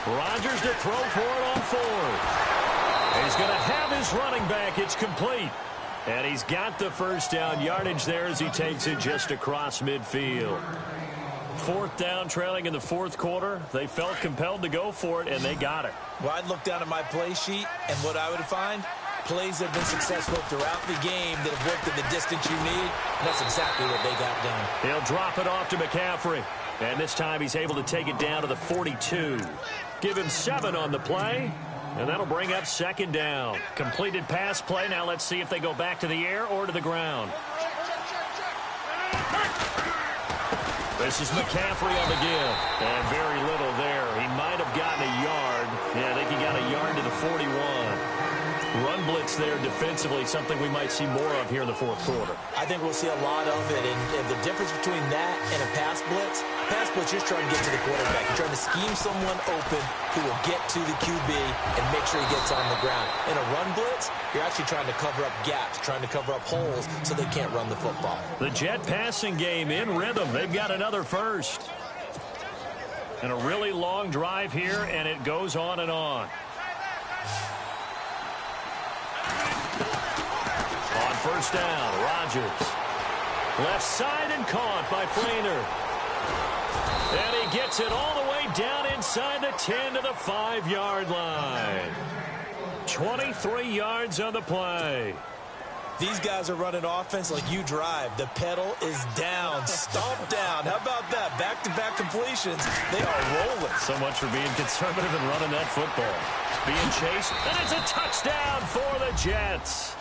Rodgers to throw for it on fourth. He's going to have his running back. It's complete. And he's got the first down yardage there as he takes it just across midfield. Fourth down, trailing in the fourth quarter. They felt compelled to go for it, and they got it. Well, I'd look down at my play sheet, and what I would find, plays that have been successful throughout the game that have worked at the distance you need, and that's exactly what they got done. He'll drop it off to McCaffrey, and this time he's able to take it down to the 42. Give him 7 on the play, and that'll bring up second down. Completed pass play. Now let's see if they go back to the air or to the ground. This is McCaffrey on the give. And very little there. He might have gotten a yard. Yeah, I think he got a yard to the 41. Run blitz there defensively, something we might see more of here in the fourth quarter. I think we'll see a lot of it. And the difference between that and a pass blitz, you're trying to get to the quarterback. You're trying to scheme someone open who will get to the QB and make sure he gets on the ground. In a run blitz, you're actually trying to cover up gaps, trying to cover up holes so they can't run the football. The Jet passing game in rhythm. They've got another first. And a really long drive here, and it goes on and on. On first down, Rodgers. Left side and caught by Flainer. And he gets it all the way down inside the 10 to the 5-yard line. 23 yards on the play. These guys are running offense like you drive. The pedal is down, stomped down. How about that? Back-to-back completions. They are rolling. So much for being conservative and running that football. Being chased, and it's a touchdown for the Jets.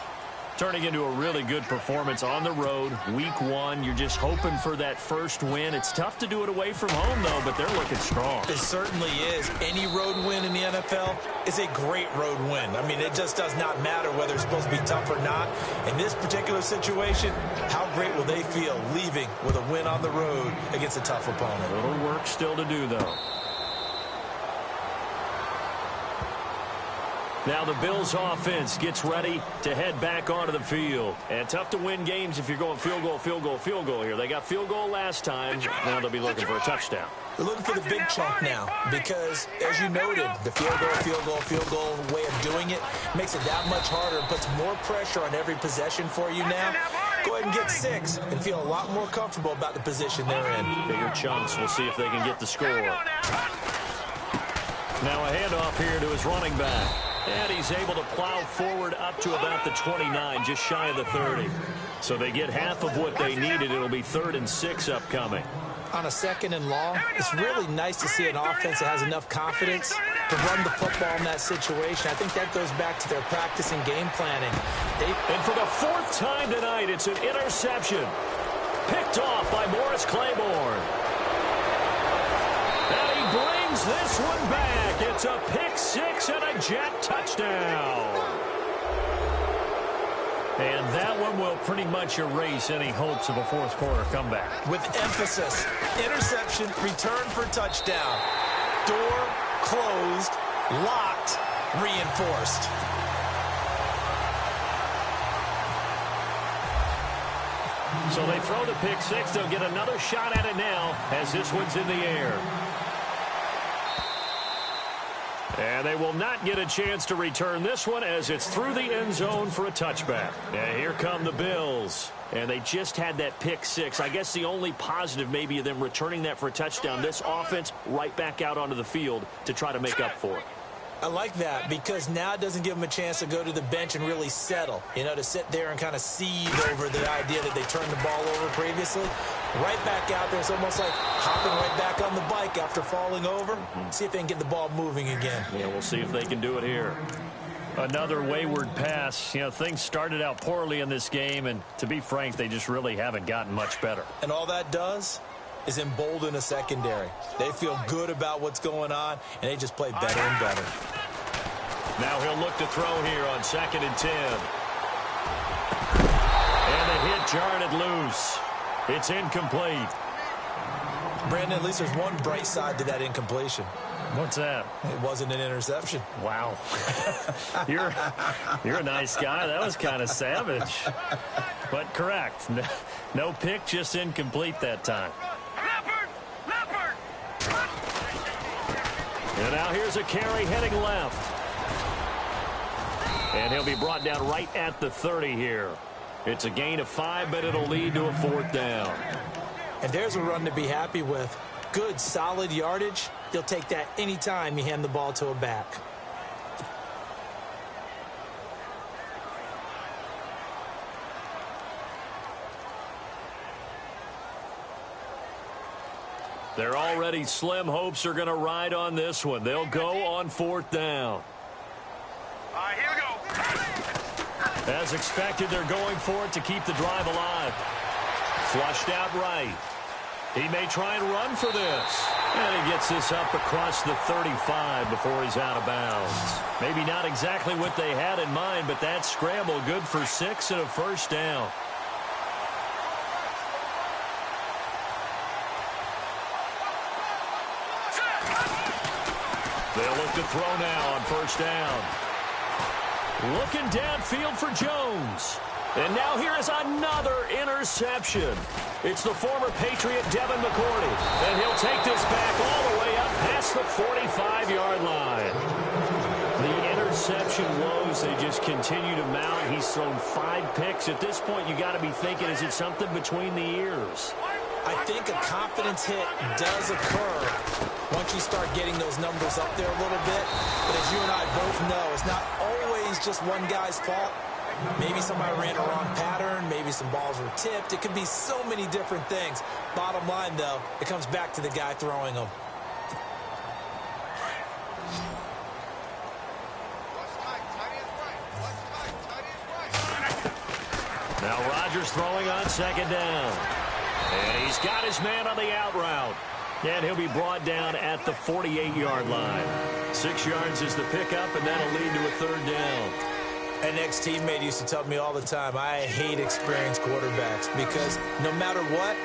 Turning into a really good performance on the road. Week 1, you're just hoping for that first win. It's tough to do it away from home, though, but they're looking strong. It certainly is. Any road win in the NFL is a great road win. I mean, it just does not matter whether it's supposed to be tough or not. In this particular situation, how great will they feel leaving with a win on the road against a tough opponent? A little work still to do, though. Now the Bills offense gets ready to head back onto the field. And tough to win games if you're going field goal, field goal, field goal here. They got field goal last time. Now they'll be looking for a touchdown. We're looking for the big chunk now because, as you noted, the field goal way of doing it makes it that much harder and puts more pressure on every possession for you now. Go ahead and get 6 and feel a lot more comfortable about the position they're in. Bigger chunks. We'll see if they can get the score. Now a handoff here to his running back. And he's able to plow forward up to about the 29, just shy of the 30. So they get half of what they needed. It'll be 3rd and 6 upcoming. On a 2nd and long, it's really nice to see an offense that has enough confidence to run the football in that situation. I think that goes back to their practice and game planning. And for the 4th time tonight, it's an interception. Picked off by Morris Claiborne. And he brings this one back. It's a pick 6 and a jet touchdown. And that one will pretty much erase any hopes of a 4th quarter comeback. With emphasis, interception, return for touchdown. Door closed, locked, reinforced. So they throw the pick 6. They'll get another shot at it now as this one's in the air. And they will not get a chance to return this one as it's through the end zone for a touchback. And here come the Bills. And they just had that pick 6. I guess the only positive maybe of them returning that for a touchdown. This offense right back out onto the field to try to make up for it. I like that because now it doesn't give them a chance to go to the bench and really settle. You know, to sit there and kind of seethe over the idea that they turned the ball over previously. Right back out there. It's almost like hopping right back on the bike after falling over. See if they can get the ball moving again. Yeah, we'll see if they can do it here. Another wayward pass. You know, things started out poorly in this game, and to be frank, they just really haven't gotten much better. And all that does is embolden a secondary. They feel good about what's going on, and they just play better and better. Now he'll look to throw here on 2nd and 10. And the hit jarred it loose. It's incomplete. Brandon, at least there's one bright side to that incompletion. What's that? It wasn't an interception. Wow. You're a nice guy. That was kind of savage. But correct. No pick, just incomplete that time. And now here's a carry heading left. And he'll be brought down right at the 30 here. It's a gain of 5, but it'll lead to a 4th down. And there's a run to be happy with. Good, solid yardage. You'll take that anytime you hand the ball to a back. They're already slim hopes are going to ride on this one. They'll go on 4th down. All right, here we go. As expected, they're going for it to keep the drive alive. Flushed out right. He may try and run for this. And he gets this up across the 35 before he's out of bounds. Maybe not exactly what they had in mind, but that scramble good for 6 and a 1st down. They'll look to throw now on 1st down. Looking downfield for Jones. And now here is another interception. It's the former Patriot Devin McCourty. And he'll take this back all the way up past the 45-yard line. The interception woes, they just continue to mount. He's thrown 5 picks. At this point, you got to be thinking, is it something between the ears? I think a confidence hit does occur once you start getting those numbers up there a little bit. But as you and I both know, it's not always just one guy's fault. Maybe somebody ran a wrong pattern. Maybe some balls were tipped. It could be so many different things. Bottom line, though, it comes back to the guy throwing them. Now Rodgers throwing on 2nd down. And he's got his man on the out route. And he'll be brought down at the 48-yard line. 6 yards is the pickup, and that'll lead to a 3rd down. An ex-teammate used to tell me all the time, I hate experienced quarterbacks because no matter what,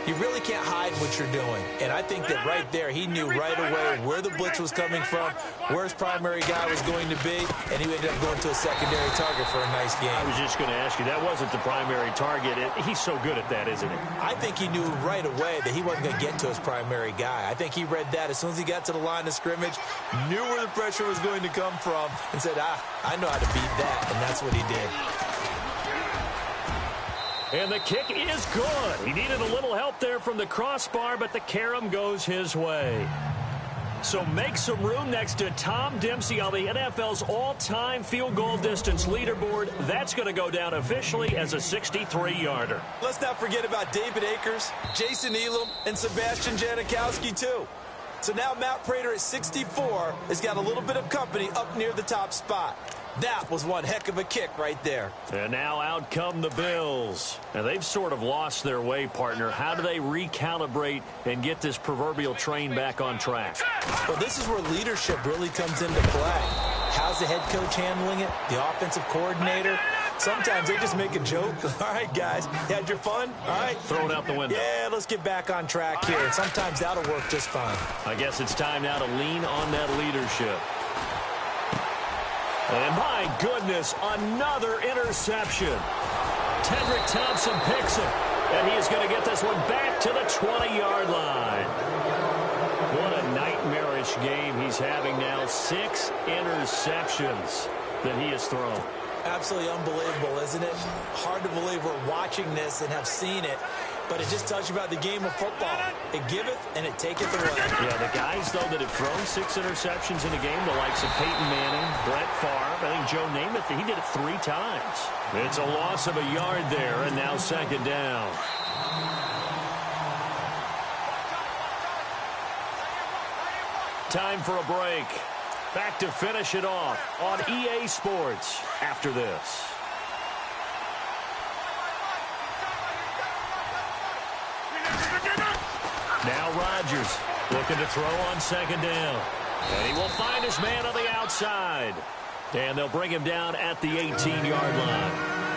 You really can't hide what you're doing. And I think that right there, he knew right away where the blitz was coming from, where his primary guy was going to be, and he ended up going to a secondary target for a nice game. I was just going to ask you, that wasn't the primary target. He's so good at that, isn't he? I think he knew right away that he wasn't going to get to his primary guy. I think he read that as soon as he got to the line of scrimmage, knew where the pressure was going to come from, and said, I know how to beat that, and that's what he did. And the kick is good. He needed a little help there from the crossbar, but the carom goes his way. So make some room next to Tom Dempsey on the NFL's all-time field goal distance leaderboard. That's going to go down officially as a 63-yarder. Let's not forget about David Akers, Jason Elam, and Sebastian Janikowski, too. So now Matt Prater at 64 has got a little bit of company up near the top spot. That was one heck of a kick right there. And now out come the Bills. And they've sort of lost their way, partner. How do they recalibrate and get this proverbial train back on track? Well, this is where leadership really comes into play. How's the head coach handling it? The offensive coordinator? Sometimes they just make a joke. All right, guys, you had your fun? All right. Throw it out the window. Yeah, let's get back on track here. And sometimes that'll work just fine. I guess it's time now to lean on that leadership. And my goodness, another interception. Tedrick Thompson picks it. And he is going to get this one back to the 20-yard line. What a nightmarish game he's having now. 6 interceptions that he has thrown. Absolutely unbelievable, isn't it? Hard to believe we're watching this and have seen it. But it just tells you about the game of football. It giveth and it taketh away. Yeah, the guys, though, that have thrown 6 interceptions in a game, the likes of Peyton Manning, Brett Favre, I think Joe Namath, he did it 3 times. It's a loss of a yard there, and now second down. Time for a break. Back to finish it off on EA Sports after this. Now Rodgers looking to throw on second down. And he will find his man on the outside. And they'll bring him down at the 18-yard line.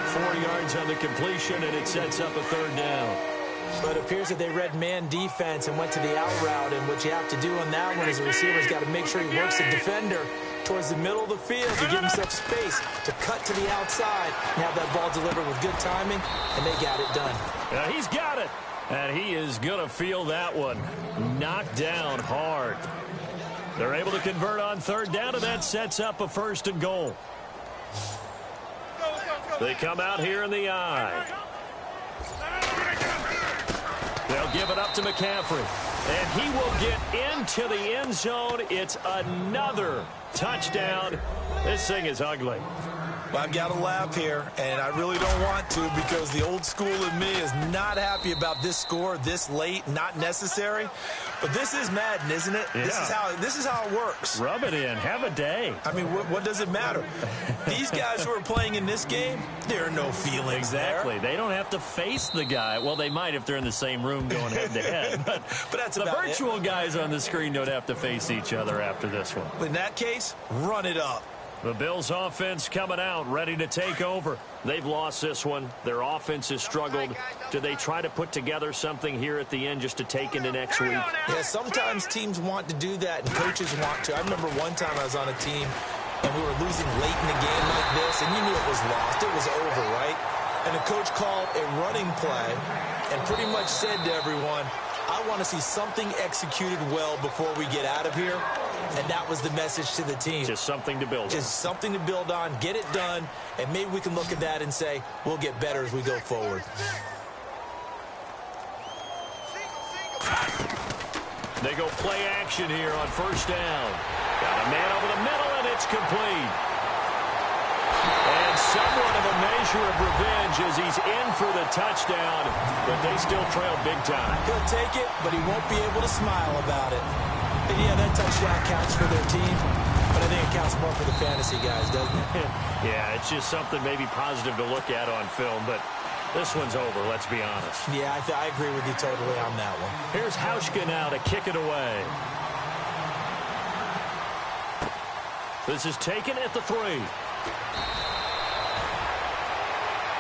4 yards on the completion, and it sets up a third down. But it appears that they read man defense and went to the out route. And what you have to do on that one as a receiver has got to make sure he works the defender towards the middle of the field to give himself space to cut to the outside and have that ball delivered with good timing, and they got it done. He's got it. And he is going to feel that one. Knocked down hard. They're able to convert on third down, and that sets up a 1st and goal. They come out here in the eye. They'll give it up to McCaffrey. And he will get into the end zone. It's another touchdown. This thing is ugly. Well, I've got to laugh here, and I really don't want to because the old school in me is not happy about this score this late, not necessary. But this is Madden, isn't it? Yeah. This is how it works. Rub it in. Have a day. I mean, what does it matter? These guys who are playing in this game, there are no feelings Exactly. there. They don't have to face the guy. Well, they might if they're in the same room going head-to-head. But that's the about virtual guys on the screen don't have to face each other after this one. In that case, run it up. The Bills' offense coming out, ready to take over. They've lost this one. Their offense has struggled. Do they try to put together something here at the end just to take into next week? Yeah, sometimes teams want to do that, and coaches want to. I remember one time I was on a team, and we were losing late in the game like this, and you knew it was lost. It was over, right? And the coach called a running play and pretty much said to everyone, I want to see something executed well before we get out of here. And that was the message to the team. Just something to build on. Just something to build on, get it done, and maybe we can look at that and say, we'll get better as we go forward. They go play action here on first down. Got a man over the middle, and it's complete. And somewhat of a measure of revenge as he's in for the touchdown, but they still trail big time. He'll take it, but he won't be able to smile about it. And yeah, that touchdown counts for their team, but I think it counts more for the fantasy guys, doesn't it? Yeah, it's just something maybe positive to look at on film, but this one's over, let's be honest. Yeah, I agree with you totally on that one. Here's Hauschka now to kick it away. This is taken at the 3.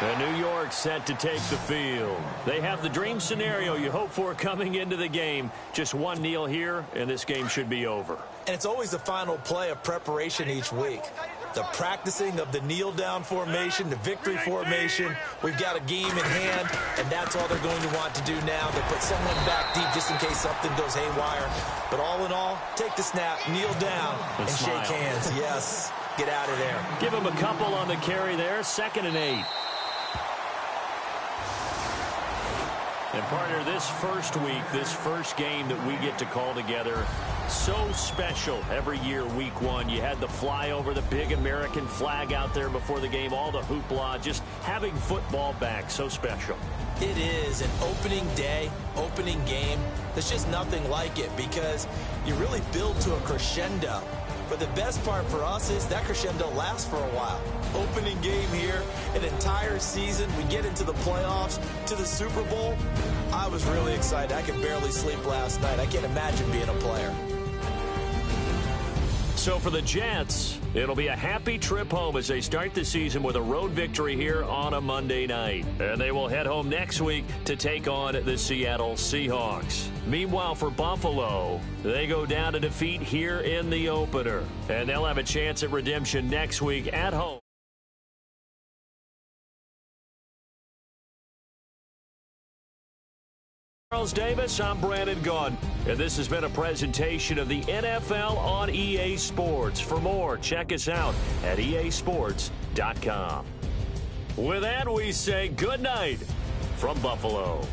And New York set to take the field. They have the dream scenario you hope for coming into the game. Just one kneel here, and this game should be over. And it's always the final play of preparation each week. The practicing of the kneel-down formation, the victory formation. We've got a game in hand, and that's all they're going to want to do now. They'll put someone back deep just in case something goes haywire. But all in all, take the snap, kneel down, and shake hands. Yes, get out of there. Give him a couple on the carry there, 2nd and 8. And partner, this first week, this first game that we get to call together, so special every year, week 1. You had the flyover, the big American flag out there before the game, all the hoopla, just having football back, so special. It is an opening day, opening game. There's just nothing like it because you really build to a crescendo. But the best part for us is that crescendo lasts for a while. Opening game here, an entire season. We get into the playoffs, to the Super Bowl. I was really excited. I could barely sleep last night. I can't imagine being a player. So for the Jets, it'll be a happy trip home as they start the season with a road victory here on a Monday night. And they will head home next week to take on the Seattle Seahawks. Meanwhile, for Buffalo, they go down to defeat here in the opener. And they'll have a chance at redemption next week at home. Charles Davis, I'm Brandon Gaudin, and this has been a presentation of the NFL on EA Sports. For more, check us out at easports.com. With that, we say good night from Buffalo.